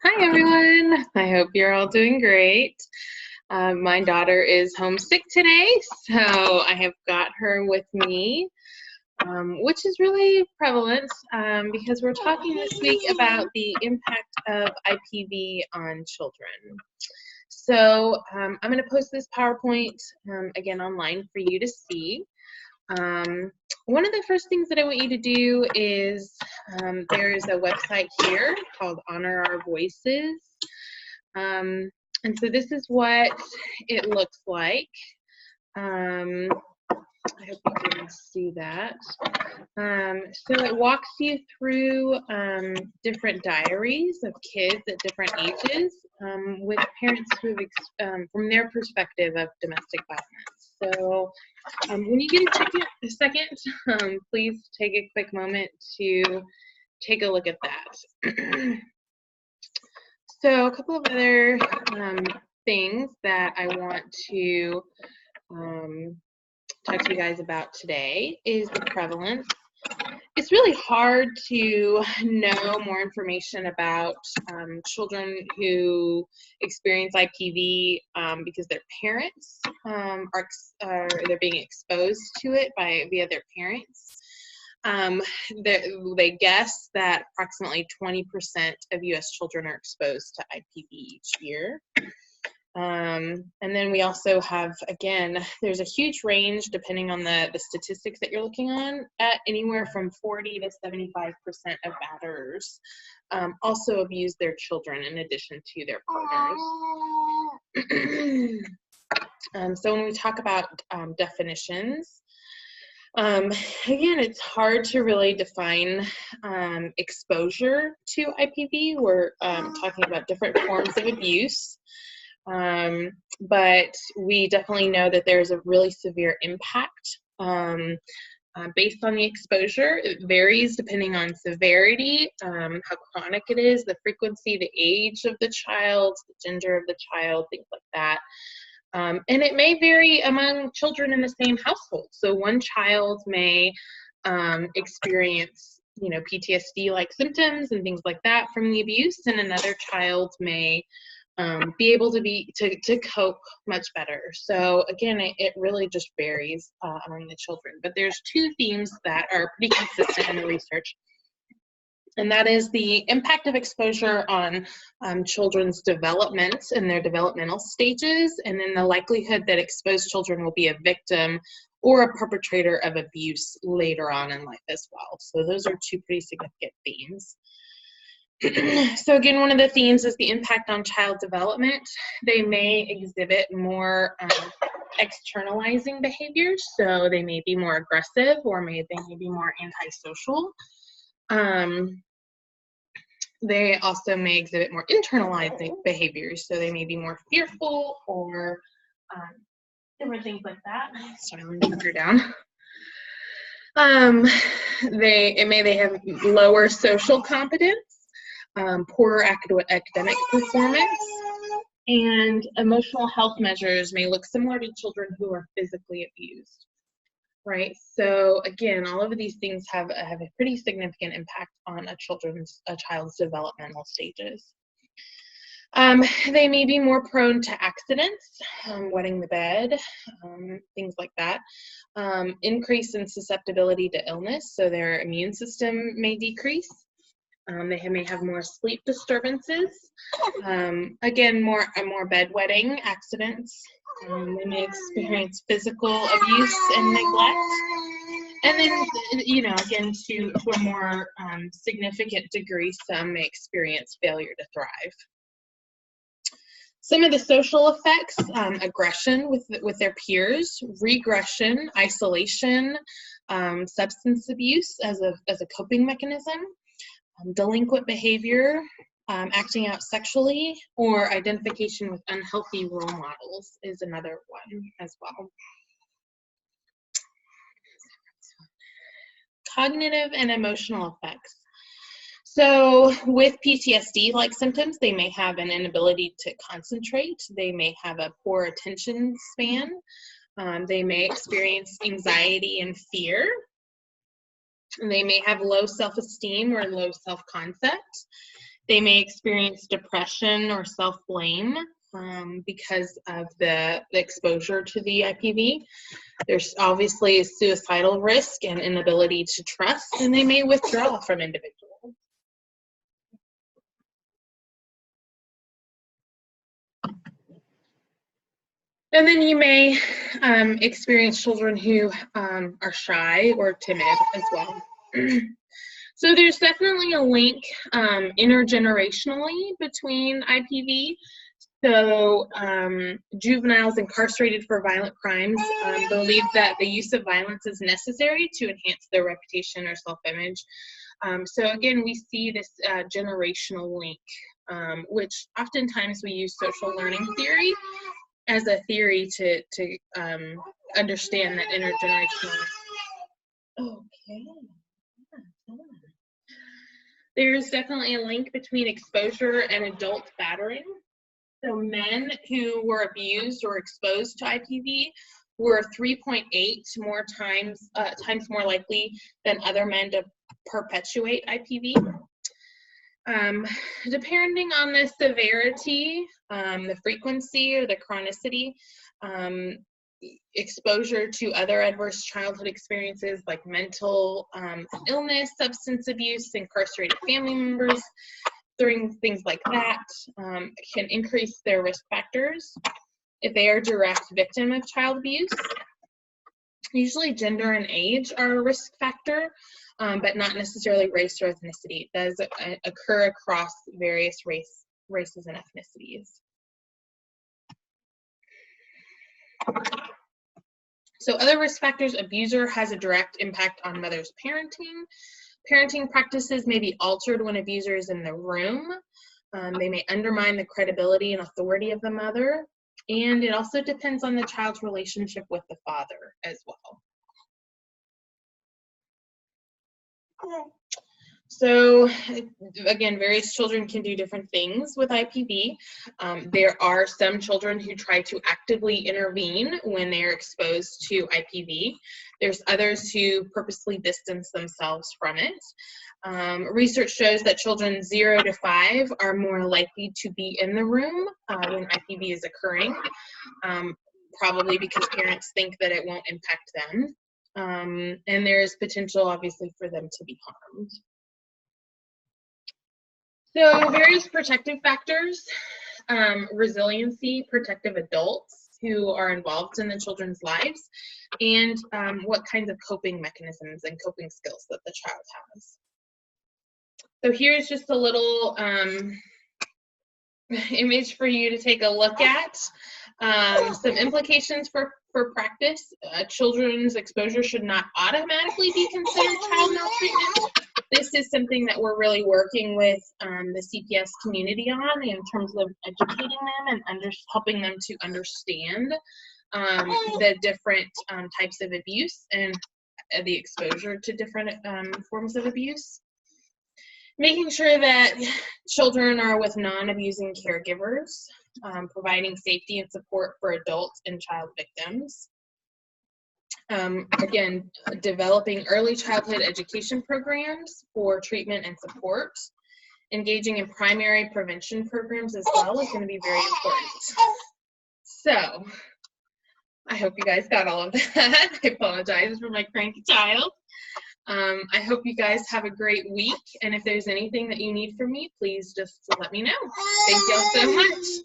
Hi everyone, I hope you're all doing great. My daughter is homesick today, so I have got her with me, which is really prevalent because we're talking this week about the impact of IPV on children. So I'm going to post this PowerPoint again online for you to see. One of the first things that I want you to do is there's a website here called Honor Our Voices. And so this is what it looks like. I hope you can see that. So it walks you through different diaries of kids at different ages with parents who have, from their perspective of domestic violence. So when you get a second, please take a quick moment to take a look at that. So a couple of other things that I want to talk to you guys about today is the prevalence. It's really hard to know more information about children who experience IPV because their parents they're being exposed to it via their parents. They guess that approximately 20% of U.S. children are exposed to IPV each year. And then we also have, again, there's a huge range depending on the statistics that you're looking on at anywhere from 40 to 75% of batterers also abuse their children in addition to their partners. So when we talk about definitions, again, it's hard to really define exposure to IPV. We're talking about different forms of abuse. But we definitely know that there's a really severe impact based on the exposure. It varies depending on severity, how chronic it is, the frequency, the age of the child, the gender of the child, things like that. And it may vary among children in the same household. So one child may experience, PTSD-like symptoms and things like that from the abuse, and another child may be able to cope much better. So again, it really just varies among the children. But there's two themes that are pretty consistent in the research, and that is the impact of exposure on children's development and their developmental stages, and then the likelihood that exposed children will be a victim or a perpetrator of abuse later on in life as well. So those are two pretty significant themes. So again, one of the themes is the impact on child development. They may exhibit more externalizing behaviors, so they may be more aggressive, or they may be more antisocial. They also may exhibit more internalizing behaviors, so they may be more fearful or different things like that. Sorry, let me put her down. They have lower social competence, poorer academic performance, and emotional health measures may look similar to children who are physically abused, right? So again, all of these things have a pretty significant impact on a child's developmental stages. They may be more prone to accidents, wetting the bed, things like that. Increase in susceptibility to illness, so their immune system may decrease. They may have more sleep disturbances. Again, more bedwetting accidents. They may experience physical abuse and neglect. And then, again, to a more significant degree, some may experience failure to thrive. Some of the social effects: aggression with their peers, regression, isolation, substance abuse as a coping mechanism. Delinquent behavior, acting out sexually, or identification with unhealthy role models is another one as well. Cognitive and emotional effects. So with PTSD-like symptoms, they may have an inability to concentrate. They may have a poor attention span. They may experience anxiety and fear. They may have low self-esteem or low self-concept, They may experience depression or self-blame because of the exposure to the IPV. There's obviously a suicidal risk and inability to trust, and they may withdraw from individuals. And then you may experience children who are shy or timid as well. So there's definitely a link intergenerationally between IPV. So juveniles incarcerated for violent crimes believe that the use of violence is necessary to enhance their reputation or self-image. So again, we see this generational link, which oftentimes we use social learning theory as a theory to understand that intergenerational. Okay. There's definitely a link between exposure and adult battering. So men who were abused or exposed to IPV were 3.8 more times more likely than other men to perpetuate IPV. Depending on the severity, the frequency, or the chronicity, exposure to other adverse childhood experiences like mental illness, substance abuse, incarcerated family members, things like that can increase their risk factors if they are a direct victim of child abuse. Usually gender and age are a risk factor, but not necessarily race or ethnicity. It does occur across various races and ethnicities. So other risk factors: abuser has a direct impact on mother's parenting. Parenting practices may be altered when abuser is in the room. They may undermine the credibility and authority of the mother. And it also depends on the child's relationship with the father as well. So again, various children can do different things with IPV. There are some children who try to actively intervene when they're exposed to IPV. There's others who purposely distance themselves from it. Research shows that children 0 to 5 are more likely to be in the room when IPV is occurring, probably because parents think that it won't impact them. And there is potential, obviously, for them to be harmed. So various protective factors: resiliency, protective adults who are involved in the children's lives, and what kinds of coping mechanisms and coping skills that the child has. So here's just a little image for you to take a look at. Some implications for practice. Children's exposure should not automatically be considered child maltreatment. This is something that we're really working with the CPS community on in terms of educating them and helping them to understand the different types of abuse and the exposure to different forms of abuse. Making sure that children are with non-abusing caregivers, providing safety and support for adults and child victims. Again, developing early childhood education programs for treatment and support. Engaging in primary prevention programs as well is going to be very important. So, I hope you guys got all of that. I apologize for my cranky child. I hope you guys have a great week, and if there's anything that you need from me, please just let me know. Thank y'all so much.